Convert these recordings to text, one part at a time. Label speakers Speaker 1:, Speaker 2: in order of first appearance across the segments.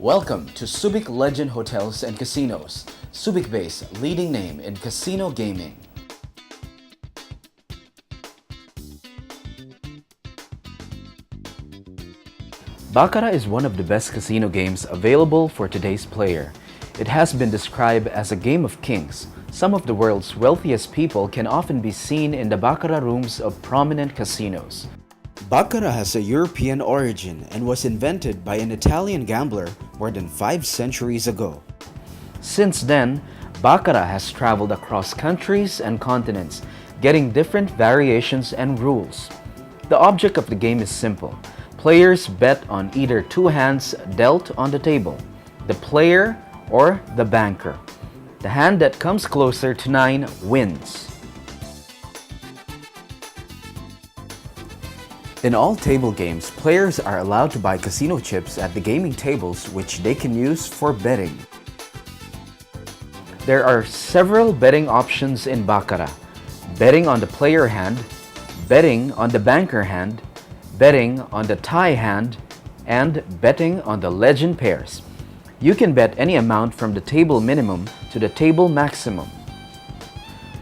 Speaker 1: Welcome to Subic Legend Hotels and Casinos, Subic Bay's leading name in casino gaming. Baccarat is one of the best casino games available for today's player. It has been described as a game of kings. Some of the world's wealthiest people can often be seen in the baccarat rooms of prominent casinos. Baccarat has a European origin and was invented by an Italian gambler more than 5 centuries ago. Since then, Baccarat has traveled across countries and continents, getting different variations and rules. The object of the game is simple. Players bet on either 2 hands dealt on the table, the player or the banker. The hand that comes closer to 9 wins. In all table games, players are allowed to buy casino chips at the gaming tables which they can use for betting. There are several betting options in Baccarat: betting on the player hand, betting on the banker hand, betting on the tie hand, and betting on the legend pairs. You can bet any amount from the table minimum to the table maximum.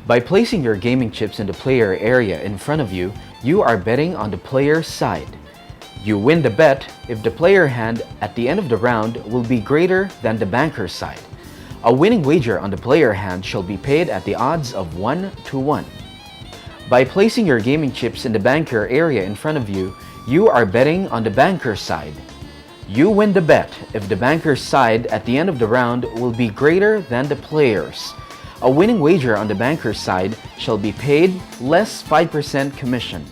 Speaker 1: By placing your gaming chips in the player area in front of you, you are betting on the player's side. You win the bet if the player hand at the end of the round will be greater than the banker's side. A winning wager on the player hand shall be paid at the odds of 1-1. By placing your gaming chips in the banker area in front of you, you are betting on the banker's side. You win the bet if the banker's side at the end of the round will be greater than the player's. A winning wager on the banker's side shall be paid less 5% commission.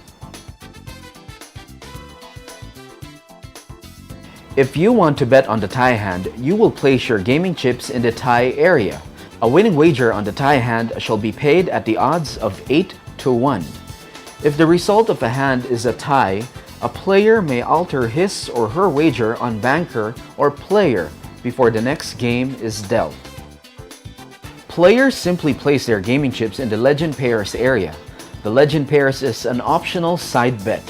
Speaker 1: If you want to bet on the tie hand, you will place your gaming chips in the tie area. A winning wager on the tie hand shall be paid at the odds of 8-1. If the result of a hand is a tie, a player may alter his or her wager on banker or player before the next game is dealt. Players simply place their gaming chips in the legend pairs area. The legend pairs is an optional side bet.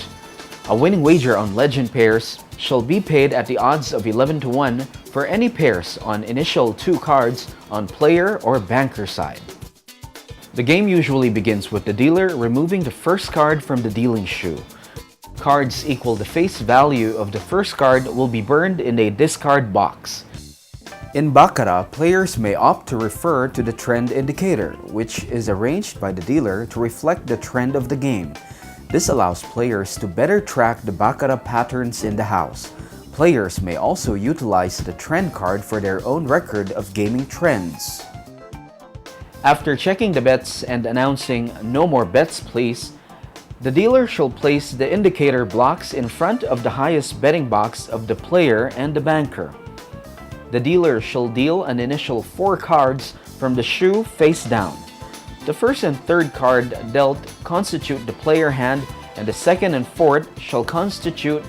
Speaker 1: A winning wager on legend pairs shall be paid at the odds of 11-1 for any pairs on initial 2 cards on player or banker side. The game usually begins with the dealer removing the first card from the dealing shoe. Cards equal the face value of the first card will be burned in a discard box. In Baccarat, players may opt to refer to the trend indicator, which is arranged by the dealer to reflect the trend of the game. This allows players to better track the Baccarat patterns in the house. Players may also utilize the trend card for their own record of gaming trends. After checking the bets and announcing "No more bets, please," the dealer shall place the indicator blocks in front of the highest betting box of the player and the banker. The dealer shall deal an initial 4 cards from the shoe face down. The first and third card dealt constitute the player hand, and the second and fourth shall constitute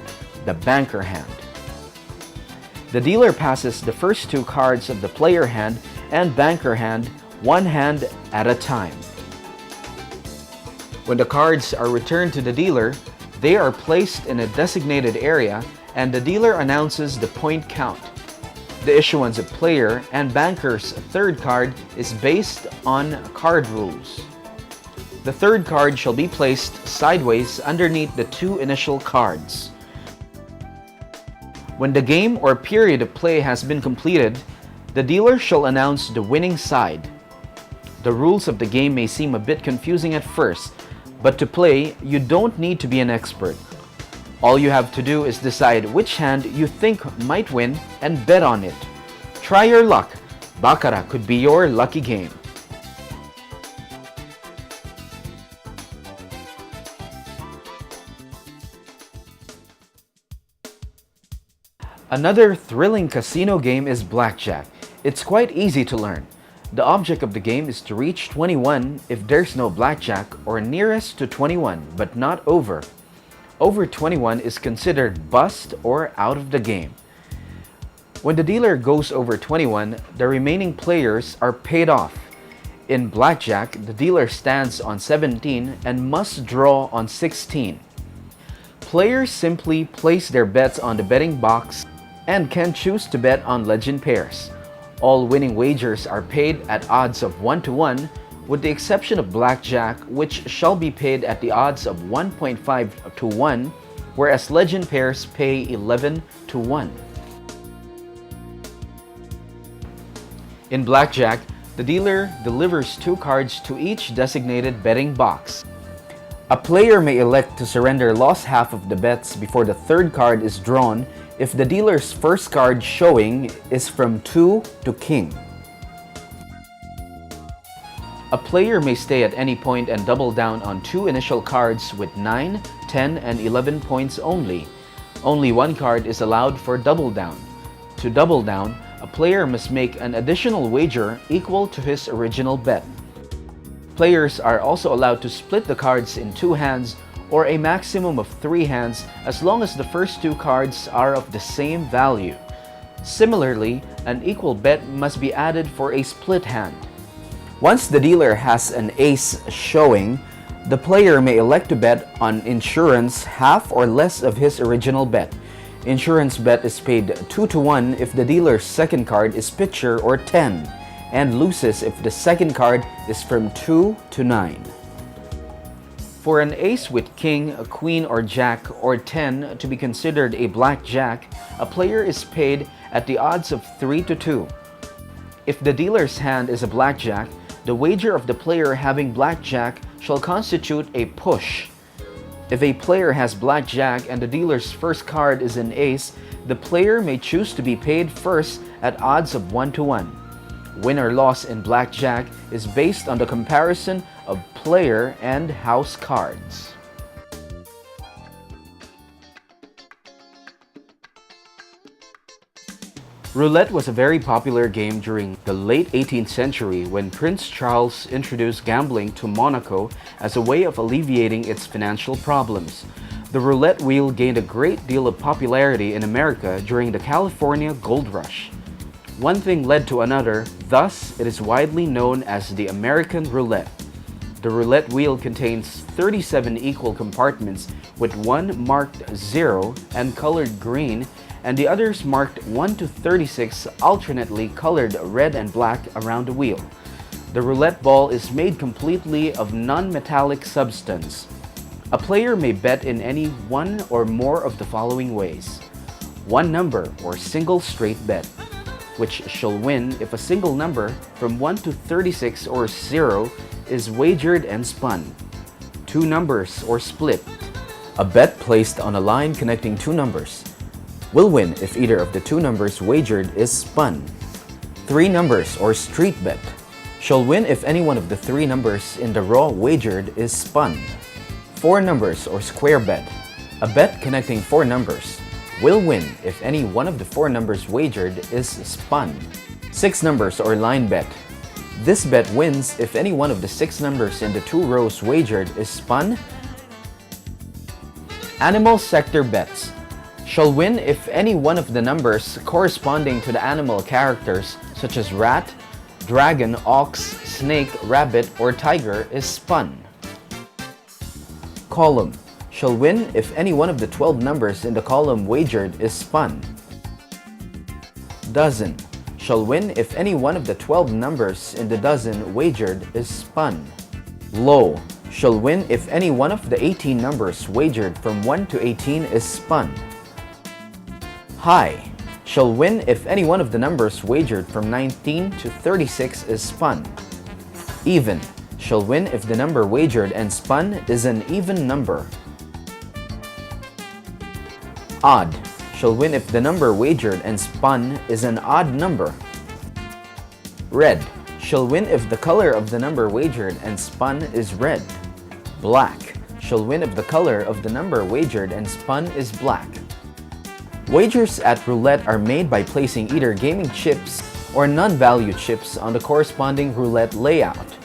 Speaker 1: the banker hand. The dealer passes the first 2 cards of the player hand and banker hand, 1 hand at a time. When the cards are returned to the dealer, they are placed in a designated area and the dealer announces the point count. The issuance of player and banker's third card is based on card rules. The third card shall be placed sideways underneath the 2 initial cards. When the game or period of play has been completed, the dealer shall announce the winning side. The rules of the game may seem a bit confusing at first, but to play, you don't need to be an expert. All you have to do is decide which hand you think might win and bet on it. Try your luck. Baccarat could be your lucky game. Another thrilling casino game is Blackjack. It's quite easy to learn. The object of the game is to reach 21 if there's no blackjack or nearest to 21 but not over. Over 21 is considered bust or out of the game. When the dealer goes over 21, the remaining players are paid off. In Blackjack, the dealer stands on 17 and must draw on 16. Players simply place their bets on the betting box and can choose to bet on legend pairs. All winning wagers are paid at odds of 1 to 1, with the exception of blackjack, which shall be paid at the odds of 1.5 to 1, whereas legend pairs pay 11 to 1. In blackjack, the dealer delivers 2 cards to each designated betting box. A player may elect to surrender lost half of the bets before the 3rd card is drawn if the dealer's first card showing is from 2 to king. A player may stay at any point and double down on 2 initial cards with 9, 10, and 11 points only. Only 1 card is allowed for double down. To double down, a player must make an additional wager equal to his original bet. Players are also allowed to split the cards in 2 hands or a maximum of 3 hands as long as the first 2 cards are of the same value. Similarly, an equal bet must be added for a split hand. Once the dealer has an ace showing, the player may elect to bet on insurance half or less of his original bet. Insurance bet is paid 2 to 1 if the dealer's second card is picture or 10, and loses if the second card is from 2 to 9. For an ace with king, a queen, or jack, or 10 to be considered a blackjack, a player is paid at the odds of 3 to 2. If the dealer's hand is a blackjack, the wager of the player having blackjack shall constitute a push. If a player has blackjack and the dealer's first card is an ace, the player may choose to be paid first at odds of 1 to 1. Win or loss in blackjack is based on the comparison of player and house cards. Roulette was a very popular game during the late 18th century when Prince Charles introduced gambling to Monaco as a way of alleviating its financial problems. The roulette wheel gained a great deal of popularity in America during the California Gold Rush. One thing led to another, thus it is widely known as the American roulette. The roulette wheel contains 37 equal compartments with one marked 0 and colored green, and the others marked 1 to 36 alternately colored red and black around the wheel. The roulette ball is made completely of non-metallic substance. A player may bet in any one or more of the following ways. One number or single straight bet, which shall win if a single number from 1 to 36 or 0 is wagered and spun. Two numbers or split. A bet placed on a line connecting 2 numbers will win if either of the 2 numbers wagered is spun. 3 numbers or street bet shall win if any one of the 3 numbers in the raw wagered is spun. 4 numbers or square bet. A bet connecting 4 numbers will win if any one of the 4 numbers wagered is spun. 6 numbers or line bet. This bet wins if any one of the 6 numbers in the 2 rows wagered is spun. Animal sector bets shall win if any one of the numbers corresponding to the animal characters such as rat, dragon, ox, snake, rabbit, or tiger is spun. Column shall win if any one of the 12 numbers in the column wagered is spun. Dozen shall win if any one of the 12 numbers in the dozen wagered is spun. Low shall win if any one of the 18 numbers wagered from 1 to 18 is spun. High shall win if any one of the numbers wagered from 19 to 36 is spun. Even shall win if the number wagered and spun is an even number. Odd shall win if the number wagered and spun is an odd number. Red shall win if the color of the number wagered and spun is red. Black shall win if the color of the number wagered and spun is black. Wagers at roulette are made by placing either gaming chips or non-value chips on the corresponding roulette layout.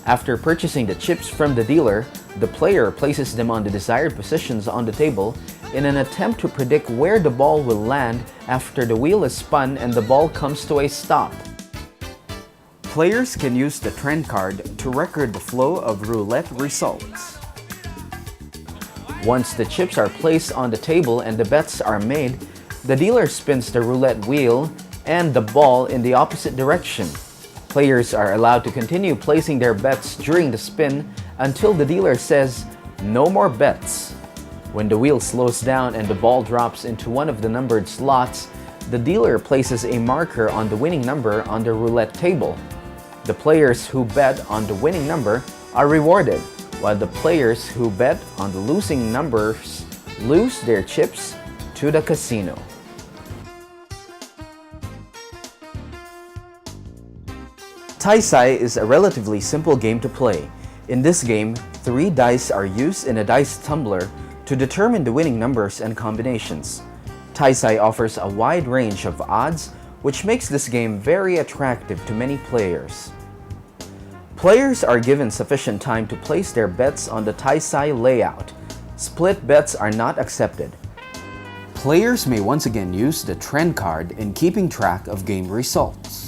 Speaker 1: After purchasing the chips from the dealer, the player places them on the desired positions on the table in an attempt to predict where the ball will land after the wheel is spun and the ball comes to a stop. Players can use the trend card to record the flow of roulette results. Once the chips are placed on the table and the bets are made, The dealer spins the roulette wheel and the ball in the opposite direction. Players are allowed to continue placing their bets during the spin until the dealer says, "No more bets." When the wheel slows down and the ball drops into one of the numbered slots, the dealer places a marker on the winning number on the roulette table. The players who bet on the winning number are rewarded, while the players who bet on the losing numbers lose their chips to the casino. Tai Sai is a relatively simple game to play. In this game, 3 dice are used in a dice tumbler to determine the winning numbers and combinations. Tai Sai offers a wide range of odds, which makes this game very attractive to many players. Players are given sufficient time to place their bets on the Tai Sai layout. Split bets are not accepted. Players may once again use the trend card in keeping track of game results.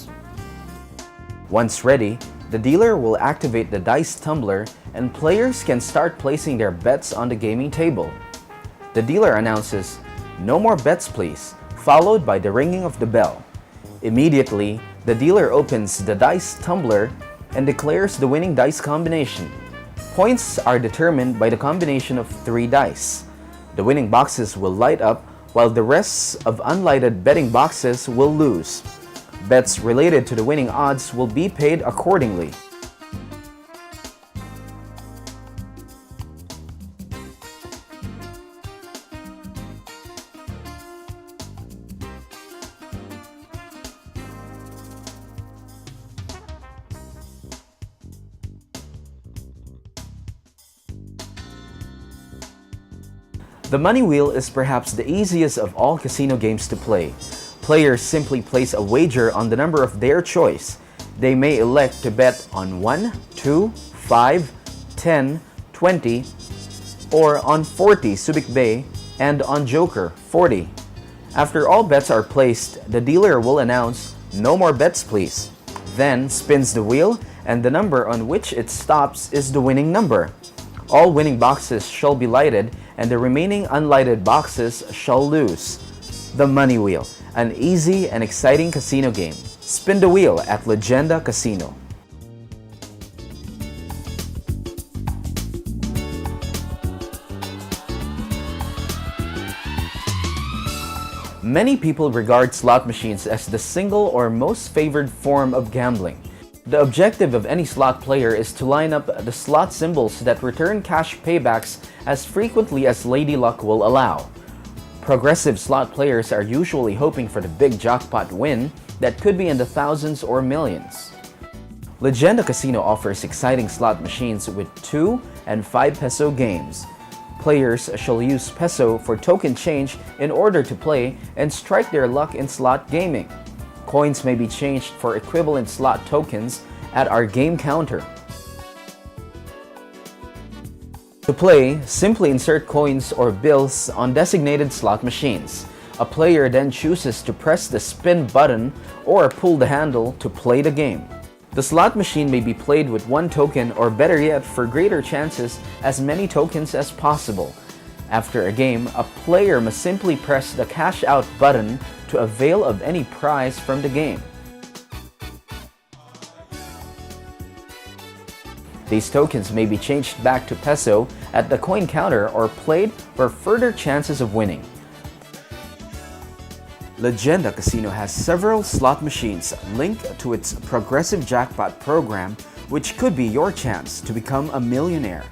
Speaker 1: Once ready, the dealer will activate the dice tumbler and players can start placing their bets on the gaming table. The dealer announces, "No more bets please," followed by the ringing of the bell. Immediately, the dealer opens the dice tumbler and declares the winning dice combination. Points are determined by the combination of 3 dice. The winning boxes will light up while the rest of unlighted betting boxes will lose. Bets related to the winning odds will be paid accordingly. The money wheel is perhaps the easiest of all casino games to play. Players simply place a wager on the number of their choice. They may elect to bet on 1, 2, 5, 10, 20, or on 40 Subic Bay and on Joker 40. After all bets are placed, the dealer will announce, "No more bets please," then spins the wheel and the number on which it stops is the winning number. All winning boxes shall be lighted and the remaining unlighted boxes shall lose. The Money Wheel, an easy and exciting casino game. Spin the wheel at Legenda Casino. Many people regard slot machines as the single or most favored form of gambling. The objective of any slot player is to line up the slot symbols that return cash paybacks as frequently as Lady Luck will allow. Progressive slot players are usually hoping for the big jackpot win that could be in the thousands or millions. Legenda Casino offers exciting slot machines with 2 and 5 peso games. Players shall use peso for token change in order to play and strike their luck in slot gaming. Coins may be changed for equivalent slot tokens at our game counter. To play, simply insert coins or bills on designated slot machines. A player then chooses to press the spin button or pull the handle to play the game. The slot machine may be played with 1 token or better yet for greater chances as many tokens as possible. After a game, a player must simply press the cash out button to avail of any prize from the game. These tokens may be changed back to peso at the coin counter or played for further chances of winning. Legenda Casino has several slot machines linked to its progressive jackpot program, which could be your chance to become a millionaire.